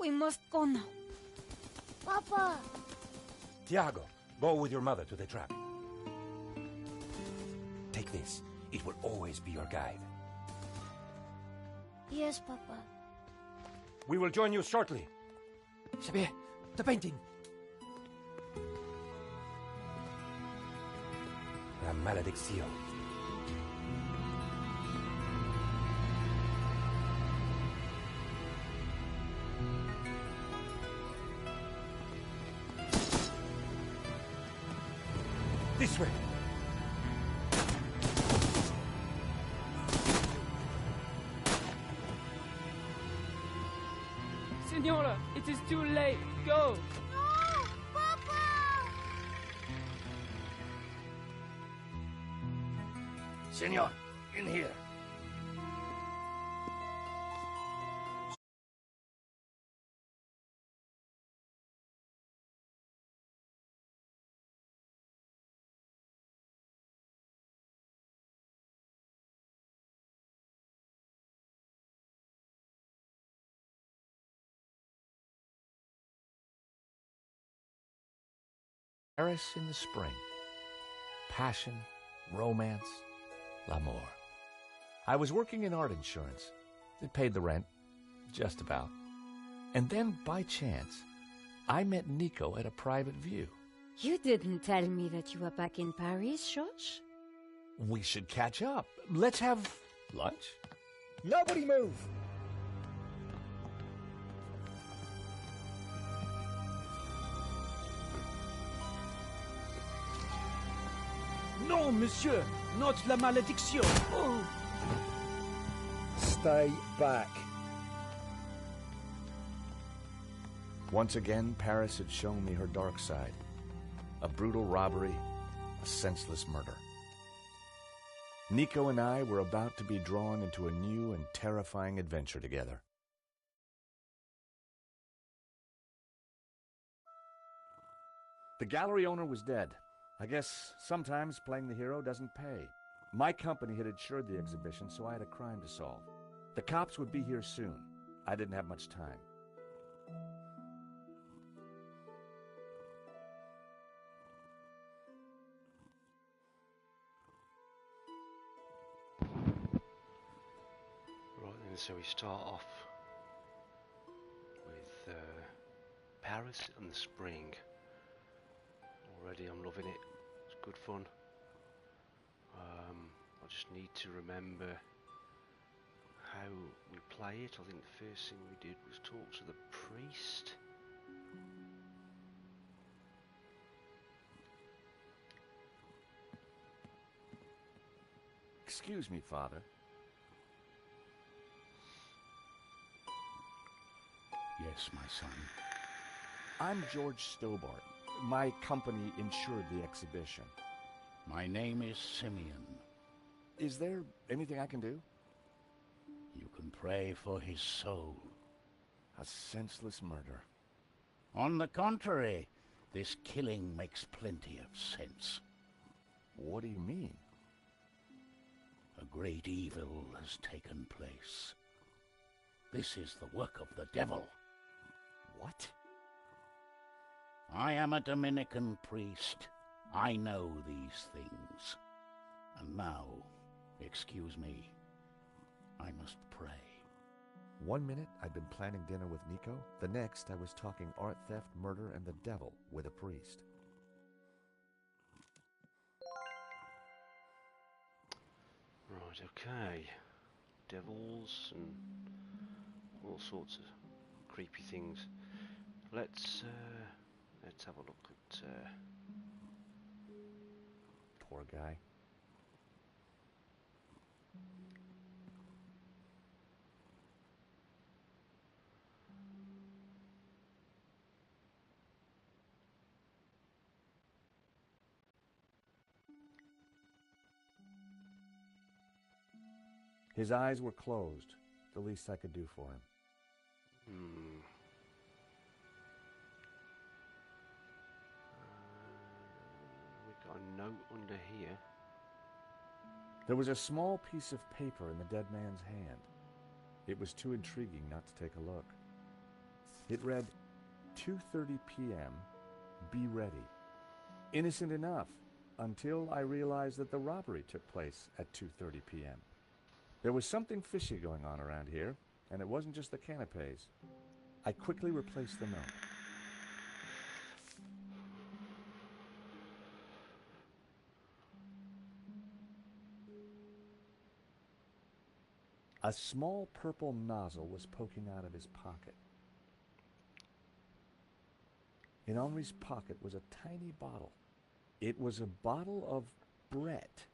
We must go now. Papa! Tiago, go with your mother to the trap. Take this. It will always be your guide. Yes, Papa. We will join you shortly. Xavier, the painting. La maledicción. This way. Signora, it is too late. Go! No! Papa! Senor, in here. Paris in the spring. Passion, romance, l'amour. I was working in art insurance. It paid the rent, just about. And then, by chance, I met Nico at a private view. You didn't tell me that you were back in Paris, George? We should catch up. Let's have lunch. Nobody move! Non, monsieur, not la malédiction. Oh. Stay back. Once again, Paris had shown me her dark side. A brutal robbery, a senseless murder. Nico and I were about to be drawn into a new and terrifying adventure together. The gallery owner was dead. I guess sometimes playing the hero doesn't pay. My company had insured the exhibition, so I had a crime to solve. The cops would be here soon. I didn't have much time. Right then, so we start off with Paris and the spring. Already I'm loving it, it's good fun. I just need to remember how we play it. I think the first thing we did was talk to the priest. Excuse me, Father. Yes, my son. I'm George Stobart. My company insured the exhibition. My name is Simeon. Is there anything I can do? You can pray for his soul. A senseless murder. On the contrary, this killing makes plenty of sense. What do you mean? A great evil has taken place. This is the work of the devil. What? I am a Dominican priest. I know these things. And now, excuse me, I must pray. 1 minute I'd been planning dinner with Nico. The next I was talking art theft, murder, and the devil with a priest. Right, okay. Devils and all sorts of creepy things. Let's have a look at Poor guy. His eyes were closed. The least I could do for him. We've got a note under here. There was a small piece of paper in the dead man's hand. It was too intriguing not to take a look. It read, 2:30 p.m., be ready. Innocent enough, until I realized that the robbery took place at 2:30 p.m. There was something fishy going on around here, and it wasn't just the canapes. I quickly replaced the note. A small purple nozzle was poking out of his pocket. In Henri's pocket was a tiny bottle. It was a bottle of Brett.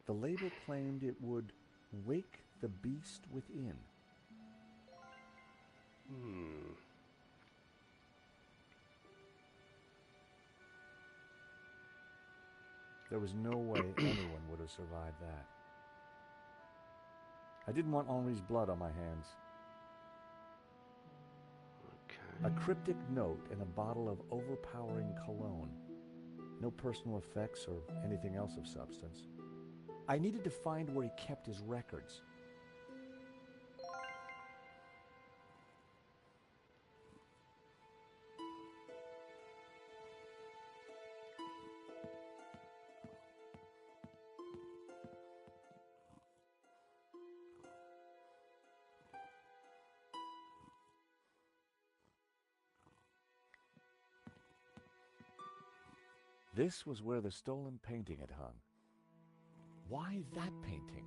The label claimed it would wake the beast within. There was no way anyone would have survived that. I didn't want Henri's blood on my hands. Okay. A cryptic note and a bottle of overpowering cologne. No personal effects or anything else of substance. I needed to find where he kept his records. This was where the stolen painting had hung. Why that painting?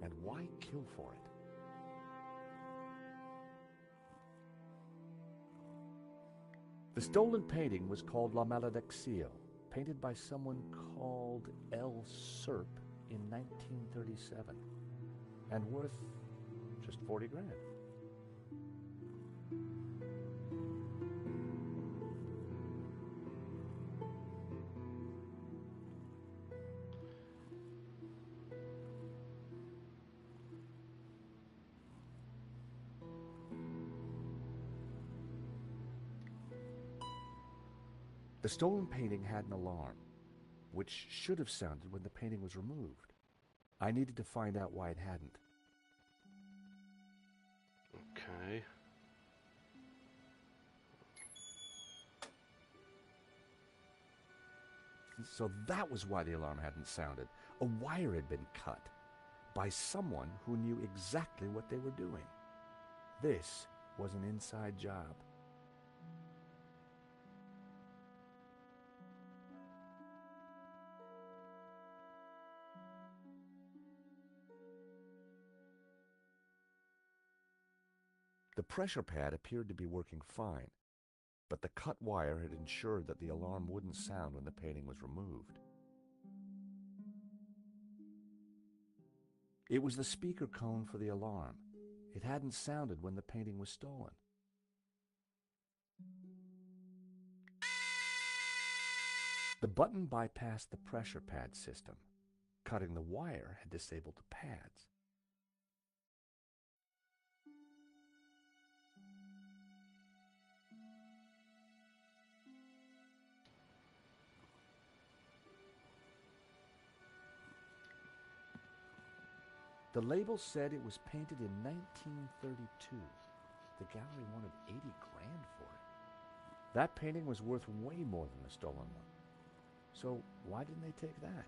And why kill for it? The stolen painting was called La Malediccio, painted by someone called L. Serp in 1937, and worth just 40 grand. The stolen painting had an alarm, which should have sounded when the painting was removed. I needed to find out why it hadn't. Okay. So that was why the alarm hadn't sounded. A wire had been cut by someone who knew exactly what they were doing. This was an inside job. The pressure pad appeared to be working fine, but the cut wire had ensured that the alarm wouldn't sound when the painting was removed. It was the speaker cone for the alarm. It hadn't sounded when the painting was stolen. The button bypassed the pressure pad system. Cutting the wire had disabled the pads. The label said it was painted in 1932. The gallery wanted 80 grand for it. That painting was worth way more than the stolen one. So why didn't they take that?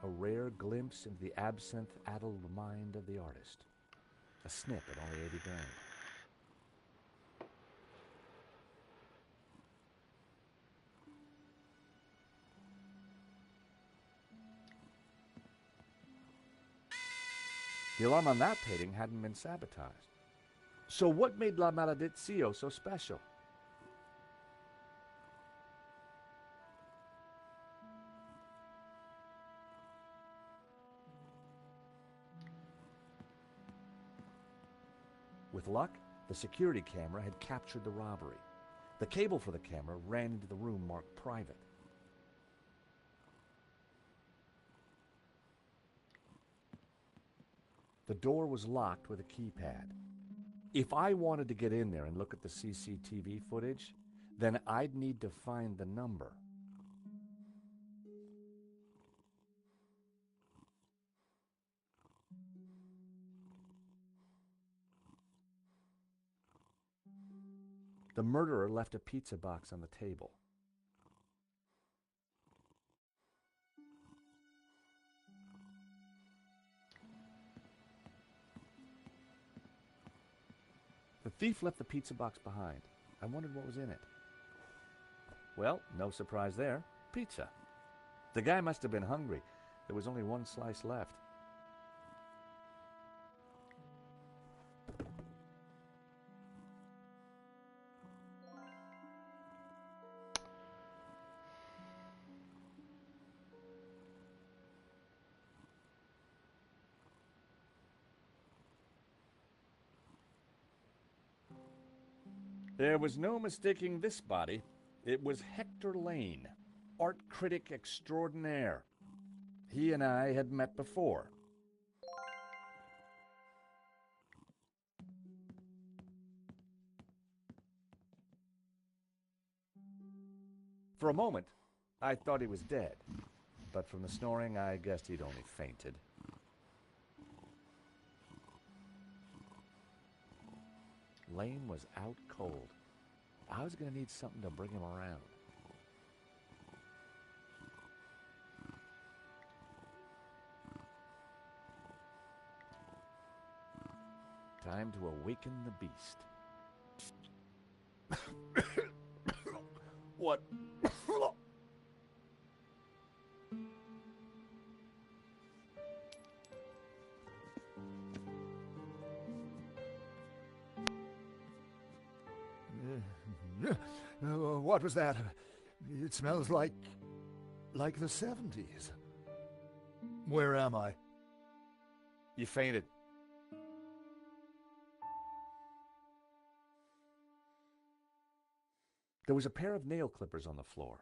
A rare glimpse into the absinthe-addled mind of the artist. A snip at only 80 grand. The alarm on that painting hadn't been sabotaged. So what made La Malediccio so special? With luck, the security camera had captured the robbery. The cable for the camera ran into the room marked private. The door was locked with a keypad. If I wanted to get in there and look at the CCTV footage, then I'd need to find the number. The murderer left a pizza box on the table. The thief left the pizza box behind. I wondered what was in it. Well, no surprise there. Pizza. The guy must have been hungry. There was only one slice left. There was no mistaking this body. It was Hector Lane, art critic extraordinaire. He and I had met before. For a moment, I thought he was dead, but from the snoring, I guessed he'd only fainted. Lane was out cold. I was going to need something to bring him around. Time to awaken the beast. What? What was that? It smells like the 70s. Where am I? You fainted. There was a pair of nail clippers on the floor.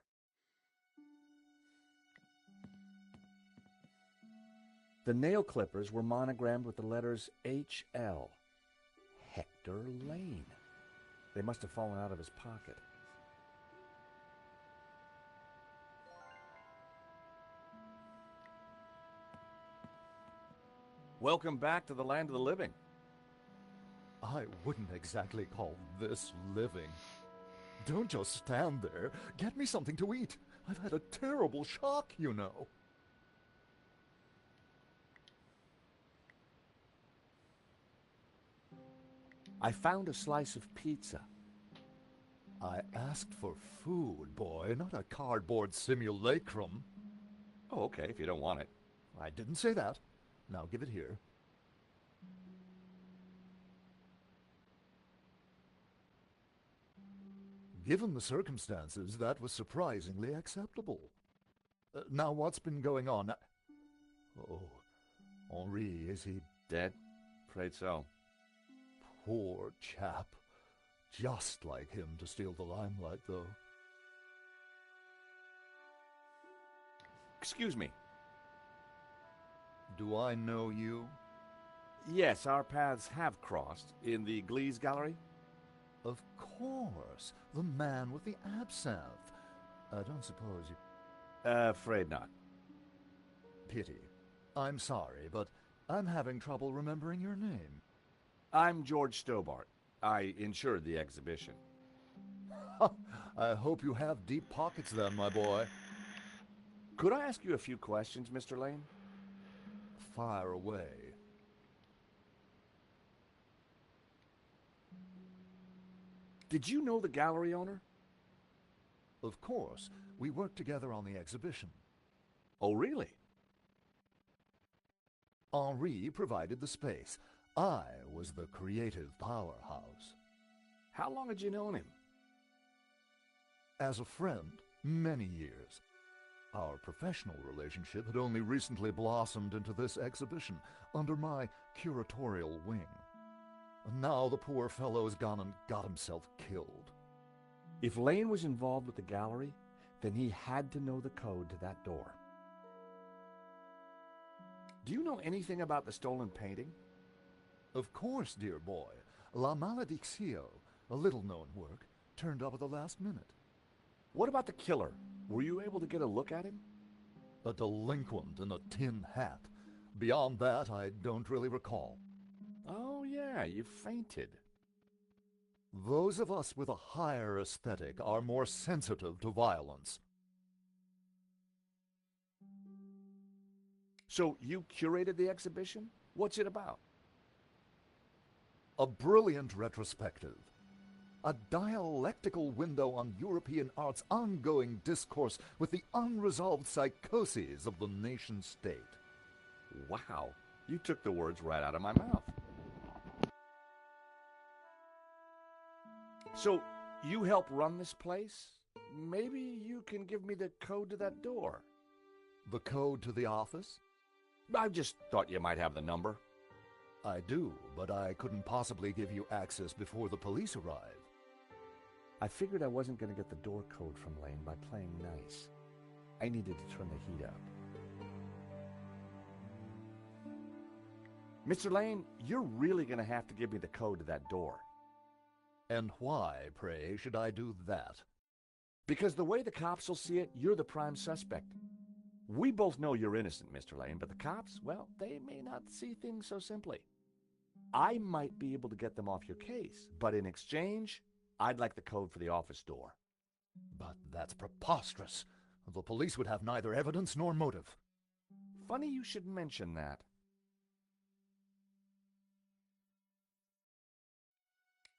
The nail clippers were monogrammed with the letters H.L. Hector Lane. They must have fallen out of his pocket. Welcome back to the land of the living. I wouldn't exactly call this living. Don't just stand there. Get me something to eat. I've had a terrible shock, you know. I found a slice of pizza. I asked for food, boy, not a cardboard simulacrum. Oh, okay, if you don't want it. I didn't say that. Now give it here. Given the circumstances, that was surprisingly acceptable. Now, what's been going on? Oh, Henri, is he dead? Afraid so. Poor chap. Just like him to steal the limelight, though. Excuse me. Do I know you? Yes, our paths have crossed in the Glees Gallery. Of course. The man with the absinthe. I don't suppose you... Afraid not. Pity. I'm sorry, but I'm having trouble remembering your name. I'm George Stobart. I insured the exhibition. I hope you have deep pockets then, my boy. Could I ask you a few questions, Mr. Lane? Fire away. Did you know the gallery owner? Of course. We worked together on the exhibition. Oh, really? Henri provided the space. I was the creative powerhouse. How long had you known him? As a friend, many years. Our professional relationship had only recently blossomed into this exhibition, under my curatorial wing. And now the poor fellow's gone and got himself killed. If Lane was involved with the gallery, then he had to know the code to that door. Do you know anything about the stolen painting? Of course, dear boy. La Maledictio, a little-known work, turned up at the last minute. What about the killer? Were you able to get a look at him? A delinquent in a tin hat. Beyond that, I don't really recall. Oh, yeah, you fainted. Those of us with a higher aesthetic are more sensitive to violence. So you curated the exhibition? What's it about? A brilliant retrospective. A dialectical window on European art's ongoing discourse with the unresolved psychoses of the nation-state. Wow, you took the words right out of my mouth. So, you help run this place? Maybe you can give me the code to that door. The code to the office? I just thought you might have the number. I do, but I couldn't possibly give you access before the police arrive. I figured I wasn't going to get the door code from Lane by playing nice. I needed to turn the heat up. Mr. Lane, you're really going to have to give me the code to that door. And why, pray, should I do that? Because the way the cops will see it, you're the prime suspect. We both know you're innocent, Mr. Lane, but the cops, well, they may not see things so simply. I might be able to get them off your case, but in exchange, I'd like the code for the office door. But that's preposterous. The police would have neither evidence nor motive. Funny you should mention that.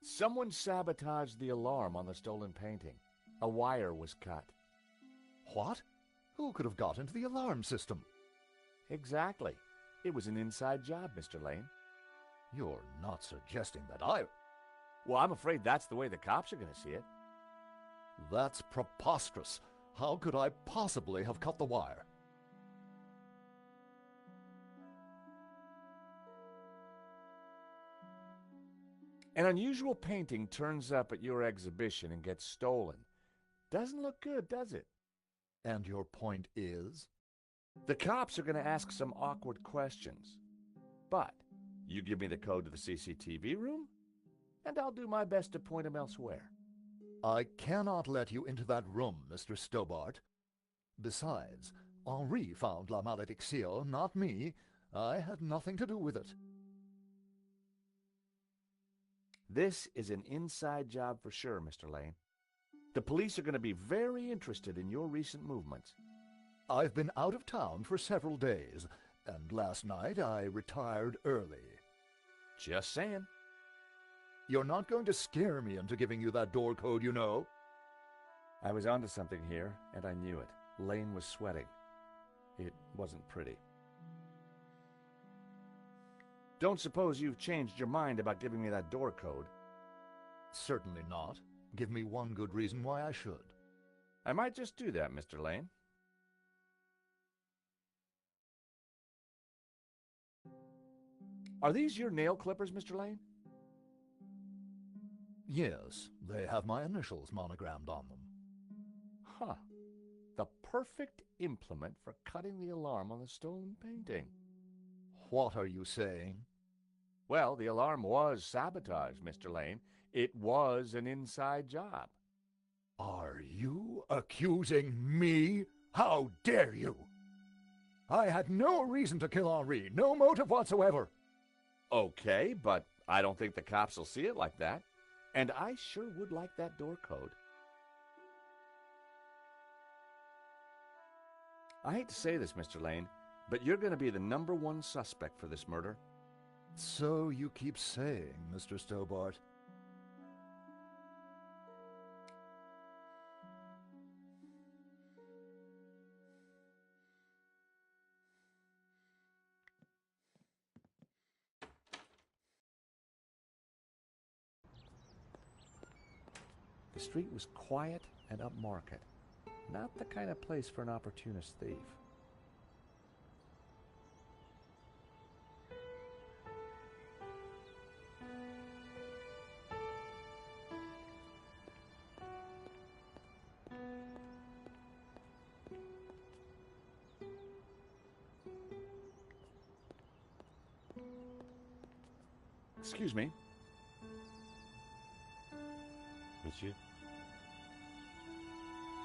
Someone sabotaged the alarm on the stolen painting. A wire was cut. What? Who could have got into the alarm system? Exactly. It was an inside job, Mr. Lane. You're not suggesting that I... Well, I'm afraid that's the way the cops are going to see it. That's preposterous. How could I possibly have cut the wire? An unusual painting turns up at your exhibition and gets stolen. Doesn't look good, does it? And your point is? The cops are going to ask some awkward questions. But you give me the code to the CCTV room, and I'll do my best to point them elsewhere. I cannot let you into that room, Mr. Stobart. Besides, Henri found La Malédiction, not me. I had nothing to do with it. This is an inside job for sure, Mr. Lane. The police are going to be very interested in your recent movements. I've been out of town for several days, and last night I retired early. Just saying. You're not going to scare me into giving you that door code, you know. I was onto something here, and I knew it. Lane was sweating. It wasn't pretty. Don't suppose you've changed your mind about giving me that door code? Certainly not. Give me one good reason why I should. I might just do that, Mr. Lane. Are these your nail clippers, Mr. Lane? Yes, they have my initials monogrammed on them. Huh. The perfect implement for cutting the alarm on the stolen painting. What are you saying? Well, the alarm was sabotaged, Mr. Lane. It was an inside job. Are you accusing me? How dare you? I had no reason to kill Henri, no motive whatsoever. Okay, but I don't think the cops will see it like that. And I sure would like that door code. I hate to say this, Mr. Lane, but you're going to be the #1 suspect for this murder. So you keep saying, Mr. Stobart. The street was quiet and upmarket. Not the kind of place for an opportunist thief. Excuse me. Monsieur?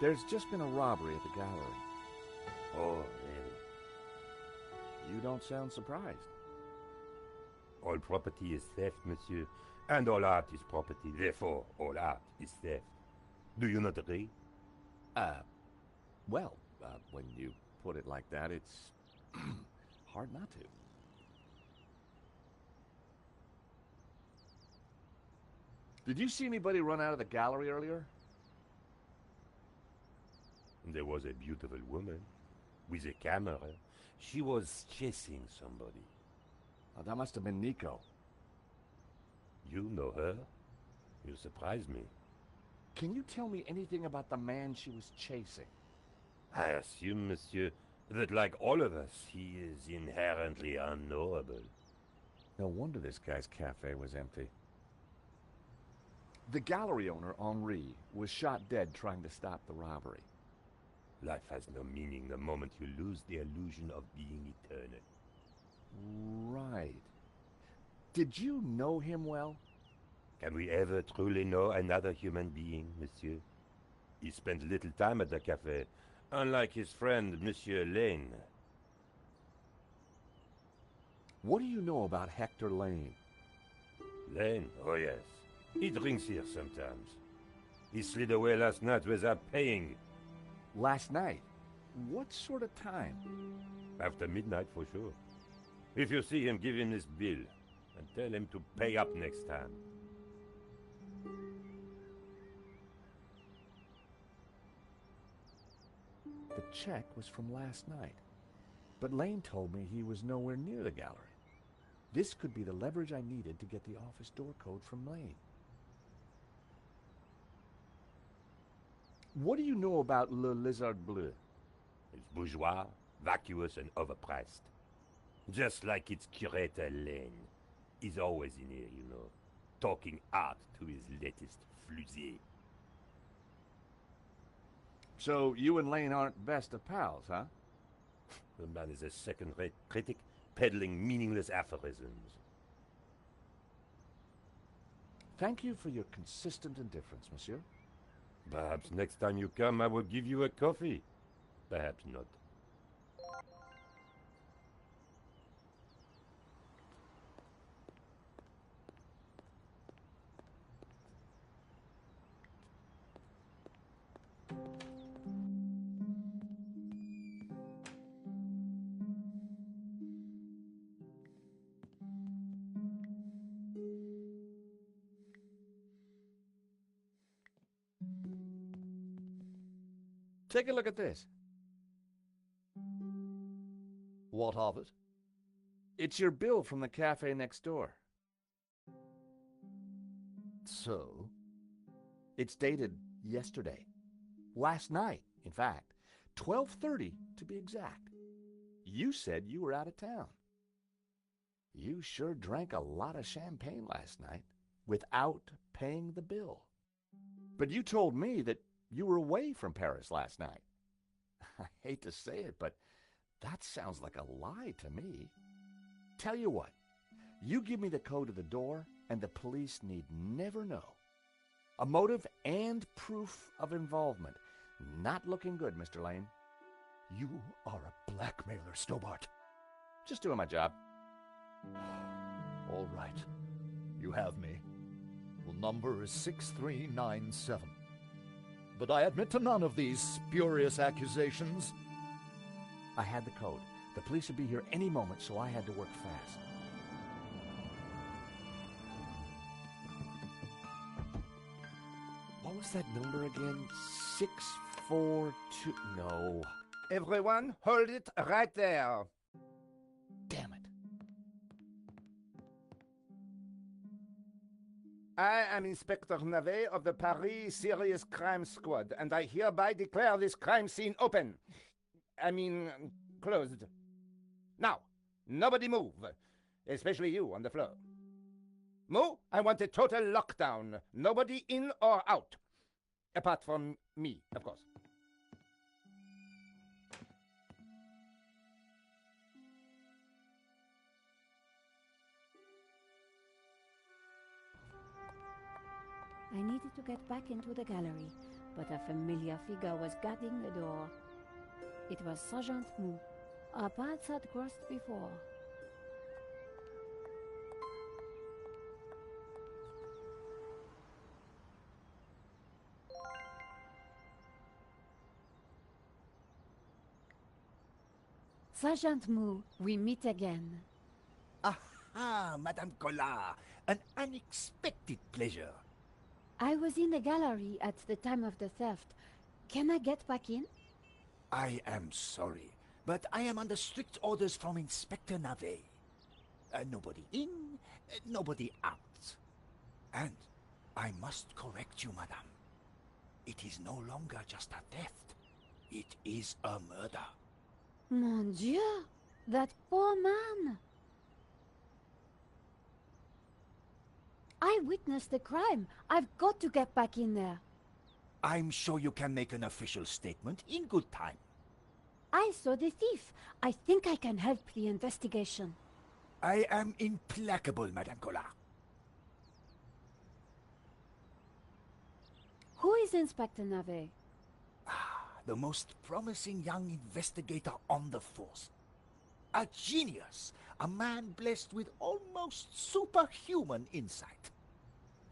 There's just been a robbery at the gallery. Oh, really? You don't sound surprised. All property is theft, monsieur. And all art is property, therefore all art is theft. Do you not agree? Well, when you put it like that, it's hard not to. Did you see anybody run out of the gallery earlier? There was a beautiful woman with a camera. She was chasing somebody. Oh, that must have been Nico. You know her? You surprise me. Can you tell me anything about the man she was chasing? I assume, monsieur, that like all of us, he is inherently unknowable. No wonder this guy's cafe was empty. The gallery owner, Henri, was shot dead trying to stop the robbery. Life has no meaning the moment you lose the illusion of being eternal. Right. Did you know him well? Can we ever truly know another human being, monsieur? He spent little time at the cafe, unlike his friend, Monsieur Lane. What do you know about Hector Lane? Lane? Oh, yes. He drinks here sometimes. He slid away last night without paying. Last night? What sort of time? After midnight, for sure. If you see him, give him this bill, and tell him to pay up next time. The check was from last night, but Lane told me he was nowhere near the gallery. This could be the leverage I needed to get the office door code from Lane. What do you know about Le Lizard Bleu? It's bourgeois, vacuous, and overpriced. Just like its curator Lane. He's always in here, you know, talking art to his latest flusée. So you and Lane aren't best of pals, huh? The man is a second-rate critic, peddling meaningless aphorisms. Thank you for your consistent indifference, monsieur. Perhaps next time you come, I will give you a coffee. Perhaps not. Take a look at this. What of it? It's your bill from the cafe next door. So? It's dated yesterday. Last night, in fact. 12:30 to be exact. You said you were out of town. You sure drank a lot of champagne last night without paying the bill. But you told me that you were away from Paris last night. I hate to say it, but that sounds like a lie to me. Tell you what, you give me the code to the door, and the police need never know. A motive and proof of involvement. Not looking good, Mr. Lane. You are a blackmailer, Stobart. Just doing my job. All right. You have me. The number is 6397. But I admit to none of these spurious accusations. I had the code. The police would be here any moment, so I had to work fast. What was that number again? 642... No. Everyone, hold it right there. Damn it. I am Inspector Navet of the Paris Serious Crime Squad, and I hereby declare this crime scene open. Closed. Now, nobody move, especially you on the floor. Mo, I want a total lockdown. Nobody in or out. Apart from me, of course. I needed to get back into the gallery, but a familiar figure was guarding the door. It was Sergeant Mou. Our paths had crossed before. Sergeant Moo, we meet again. Aha, Madame Collard. An unexpected pleasure. I was in the gallery at the time of the theft. Can I get back in? I am sorry, but I am under strict orders from Inspector Navet. Nobody in, nobody out. And I must correct you, madame. It is no longer just a theft. It is a murder. Mon Dieu! That poor man! I witnessed the crime. I've got to get back in there. I'm sure you can make an official statement in good time. I saw the thief. I think I can help the investigation. I am implacable, Madame Collard. Who is Inspector Navet? The most promising young investigator on the force. A genius. A man blessed with almost superhuman insight.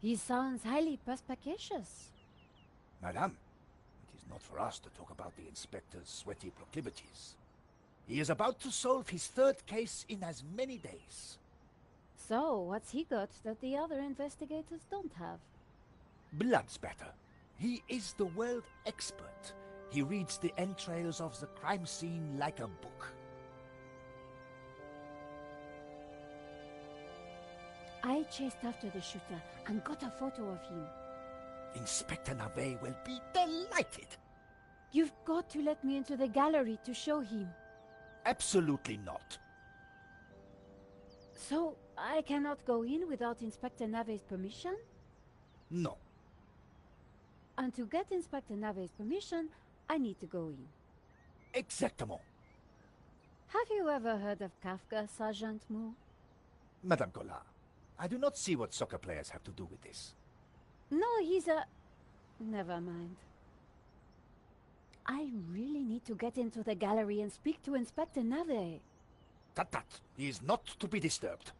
He sounds highly perspicacious. Madame, it is not for us to talk about the inspector's sweaty proclivities. He is about to solve his third case in as many days. So, what's he got that the other investigators don't have? Blood spatter. He is the world expert. He reads the entrails of the crime scene like a book. I chased after the shooter and got a photo of him. Inspector Navet will be delighted. You've got to let me into the gallery to show him. Absolutely not. So, I cannot go in without Inspector Navet's permission? No. And to get Inspector Navet's permission, I need to go in. Exactement. Have you ever heard of Kafka, Sergeant Moo? Madame Collard, I do not see what soccer players have to do with this. No, he's a... Never mind. I really need to get into the gallery and speak to Inspector Navet. Tut. He is not to be disturbed.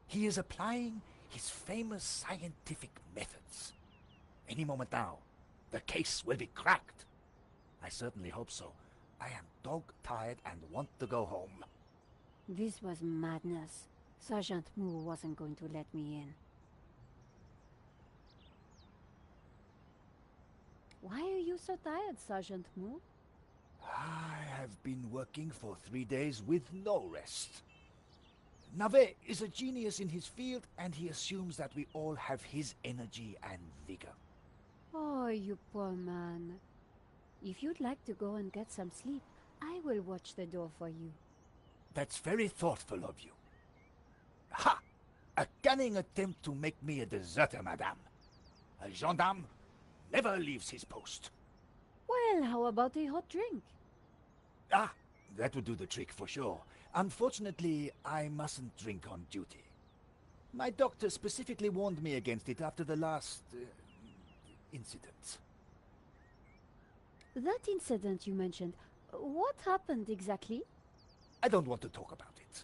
He is applying his famous scientific methods. Any moment now, the case will be cracked. I certainly hope so. I am dog-tired and want to go home. This was madness. Sergeant Moo wasn't going to let me in. Why are you so tired, Sergeant Moo? I have been working for 3 days with no rest. Navet is a genius in his field, and he assumes that we all have his energy and vigor. Oh, you poor man. If you'd like to go and get some sleep, I will watch the door for you. That's very thoughtful of you. Ha! A cunning attempt to make me a deserter, madame. A gendarme never leaves his post. Well, how about a hot drink? Ah, that would do the trick for sure. Unfortunately, I mustn't drink on duty. My doctor specifically warned me against it after the last... incident. That incident you mentioned, what happened exactly? I don't want to talk about it.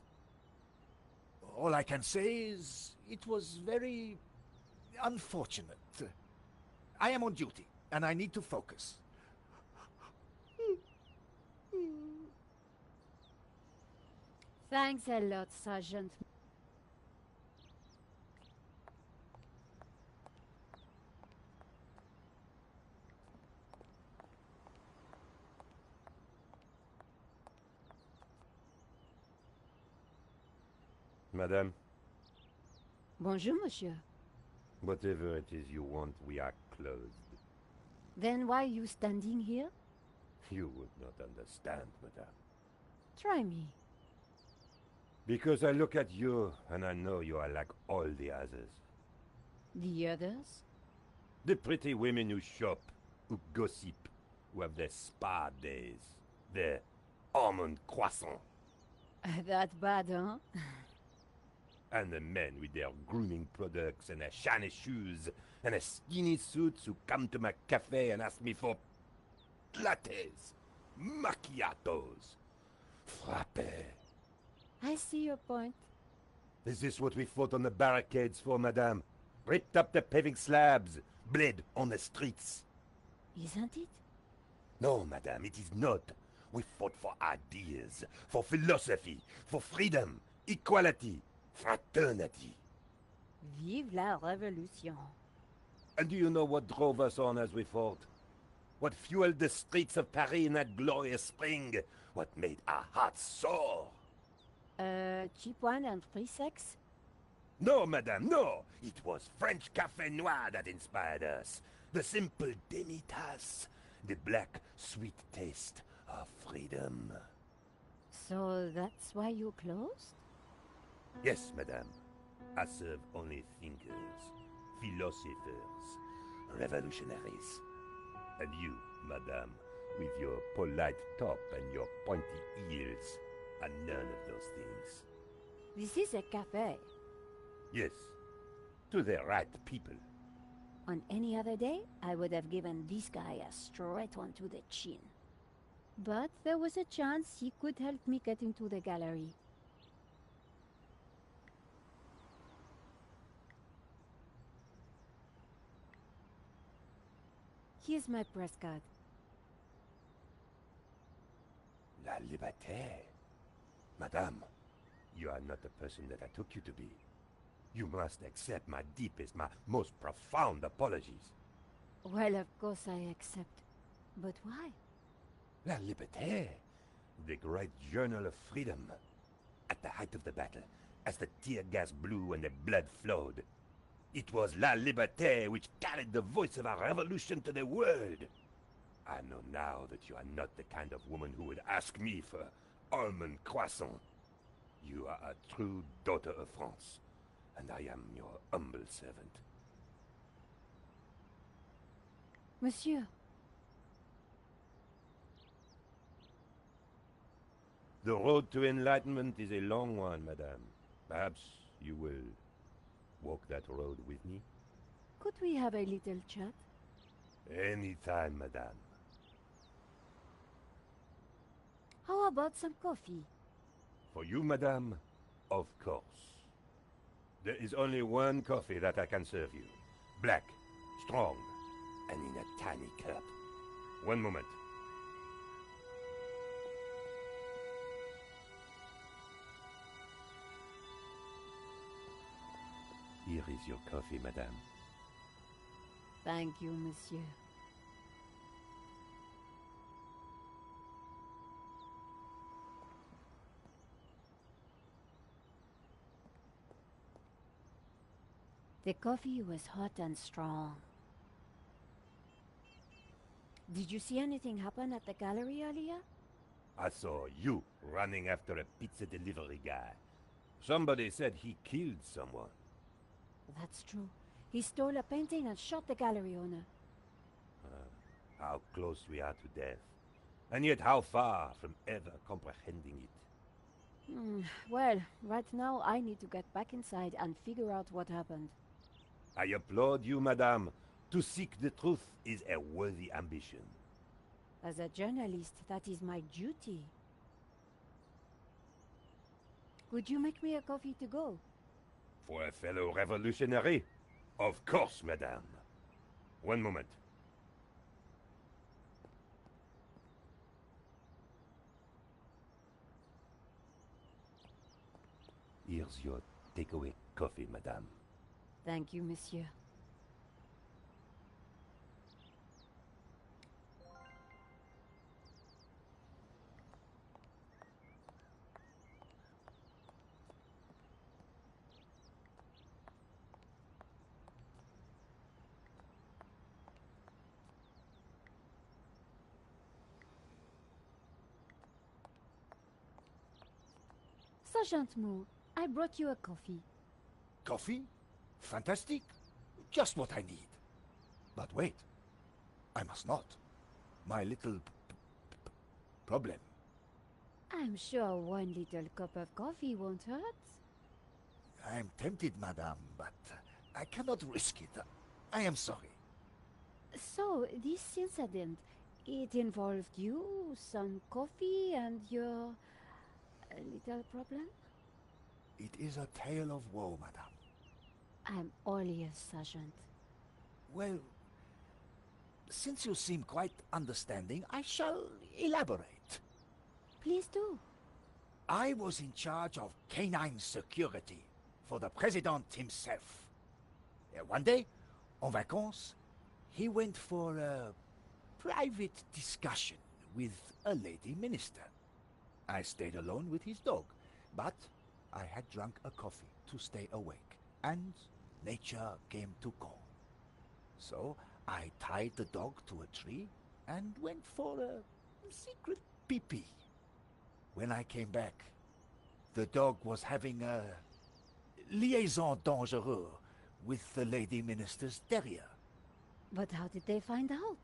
All I can say is it was very unfortunate. I am on duty, and I need to focus. Thanks a lot, Sergeant. Madame, Bonjour, monsieur. whatever it is you want, we are closed. Then why are you standing here? You would not understand, madame. Try me. Because I look at you, and I know you are like all the others. The others? The pretty women who shop, who gossip, who have their spa days, their almond croissant. That bad, huh? And the men with their grooming products and their shiny shoes and their skinny suits who come to my cafe and ask me for lattes, macchiatos, frappés. I see your point. Is this what we fought on the barricades for, madame? Ripped up the paving slabs, bled on the streets. Isn't it? No, madame, it is not. We fought for ideas, for philosophy, for freedom, equality, fraternity. Vive la Révolution. And do you know what drove us on as we fought? What fueled the streets of Paris in that glorious spring? What made our hearts soar? Cheap wine and free sex? No, madame, no! It was French Café Noir that inspired us. The simple demi-tasse. The black, sweet taste of freedom. So that's why you closed? Yes, madame. I serve only thinkers, philosophers, revolutionaries. And you, madame, with your polite top and your pointy ears, are none of those things. This is a cafe. Yes, to the right people. On any other day, I would have given this guy a straight one to the chin. But there was a chance he could help me get into the gallery. Here's my press card. La Liberté. Madame, you are not the person that I took you to be. You must accept my deepest, my most profound apologies. Well, of course I accept. But why? La Liberté, the great journal of freedom. At the height of the battle, as the tear gas blew and the blood flowed, it was La Liberté which carried the voice of our revolution to the world. I know now that you are not the kind of woman who would ask me for almond croissant. You are a true daughter of France, and I am your humble servant. Monsieur. The road to enlightenment is a long one, madame. Perhaps you will walk that road with me? Could we have a little chat? Any time, madame. How about some coffee? For you, madame, of course. There is only one coffee that I can serve you. Black, strong, and in a tiny cup. One moment. Here is your coffee, madame. Thank you, monsieur. The coffee was hot and strong. Did you see anything happen at the gallery earlier? I saw you running after a pizza delivery guy. Somebody said he killed someone. That's true. He stole a painting and shot the gallery owner. How close we are to death. And yet how far from ever comprehending it. Well, right now I need to get back inside and figure out what happened. I applaud you, madame. To seek the truth is a worthy ambition. As a journalist, that is my duty. Would you make me a coffee to go? For a fellow revolutionary? Of course, madame. One moment. Here's your takeaway coffee, madame. Thank you, monsieur. Sergeant Moore, I brought you a coffee. Coffee? Fantastic. Just what I need. But wait. I must not. My little problem. I'm sure one little cup of coffee won't hurt. I'm tempted, madame, but I cannot risk it. I am sorry. So, this incident, it involved you, some coffee, and your little problem? It is a tale of woe, madame. I'm all ears, Sergeant. Well, since you seem quite understanding, I shall elaborate. Please do. I was in charge of canine security for the president himself. One day, en vacances, he went for a private discussion with a lady minister. I stayed alone with his dog, but I had drunk a coffee to stay awake, and nature came to call. So I tied the dog to a tree and went for a secret pee-pee. When I came back, the dog was having a liaison dangereuse with the lady minister's terrier. But how did they find out?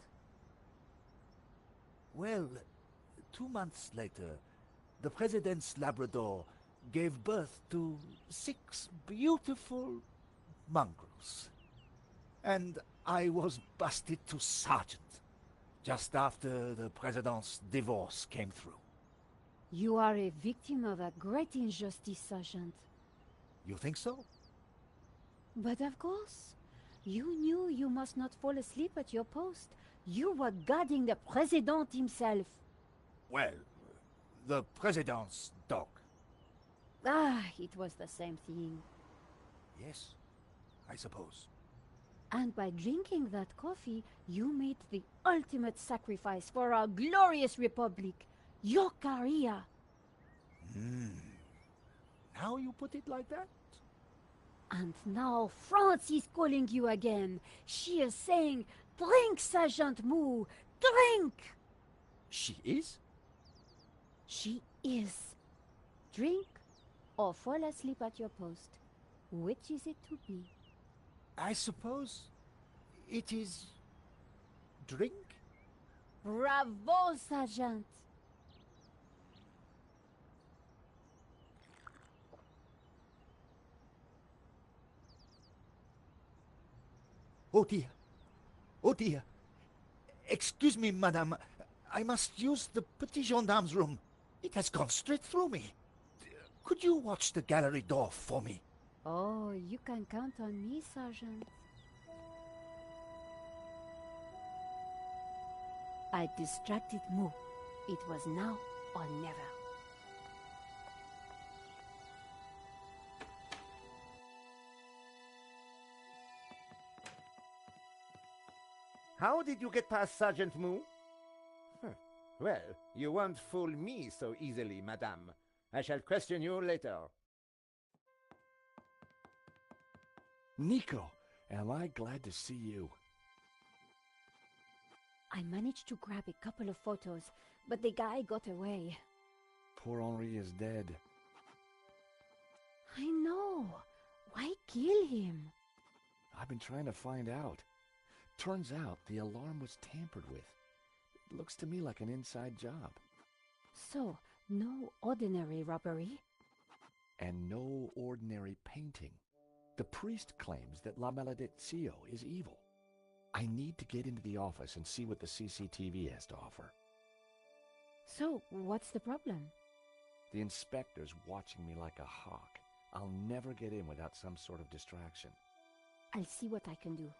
Well, 2 months later, the president's Labrador gave birth to 6 beautiful mongrels. And I was busted to sergeant just after the president's divorce came through. You are a victim of a great injustice, Sergeant. You think so? But of course. You knew you must not fall asleep at your post. You were guarding the president himself. Well, the president's dog. Ah, it was the same thing. Yes, I suppose. And by drinking that coffee, you made the ultimate sacrifice for our glorious republic. Your career. Now you put it like that? And now France is calling you again. She is saying, "Drink, Sergeant Moo, drink!" She is? She is. Drink or fall asleep at your post. Which is it to be? I suppose it is drink? Bravo, Sergeant! Oh dear. Oh dear. Excuse me, madame. I must use the petit gendarme's room. It has gone straight through me. Could you watch the gallery door for me? Oh, you can count on me, Sergeant. I distracted Moo. It was now or never. How did you get past Sergeant Moo? Well, you won't fool me so easily, madame. I shall question you later. Nico, am I glad to see you. I managed to grab a couple of photos, but the guy got away. Poor Henri is dead. I know. Why kill him? I've been trying to find out. Turns out the alarm was tampered with. It looks to me like an inside job. So, no ordinary robbery? And no ordinary painting. The priest claims that La Maledizio is evil. I need to get into the office and see what the CCTV has to offer. So, what's the problem? The inspector's watching me like a hawk. I'll never get in without some sort of distraction. I'll see what I can do.